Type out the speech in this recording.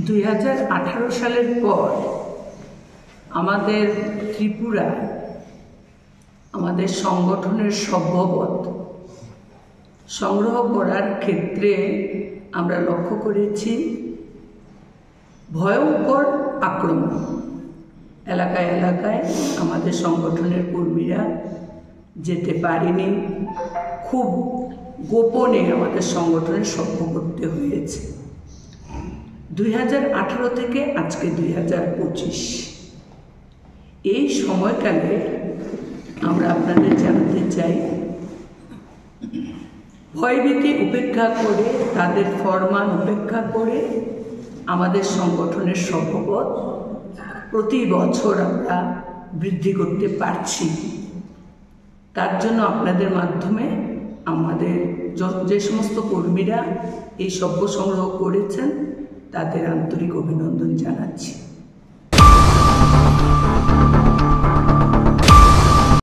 2018 সালের পর আমাদের ত্রিপুরায় আমাদের সংগঠনের সভ্যপদ সংগ্রহ করার ক্ষেত্রে আমরা লক্ষ্য করেছি ভয়ঙ্কর আক্রমণ। এলাকায় এলাকায় আমাদের সংগঠনের কর্মীরা যেতে পারেনি, খুব গোপনে আমাদের সংগঠনের সভ্য করতে হয়েছে। 2018 থেকে আজকে 2025 এই সময়কালে আমরা আপনাদের জানাতে চাই, ভয়ভীতি উপেক্ষা করে, তাদের ফরমান উপেক্ষা করে আমাদের সংগঠনের সভ্যপদ প্রতি বছর আমরা বৃদ্ধি করতে পারছি। তার জন্য আপনাদের মাধ্যমে আমাদের যে সমস্ত কর্মীরা এই সভ্য সংগ্রহ করেছেন তাদের আন্তরিক অভিনন্দন জানাচ্ছি।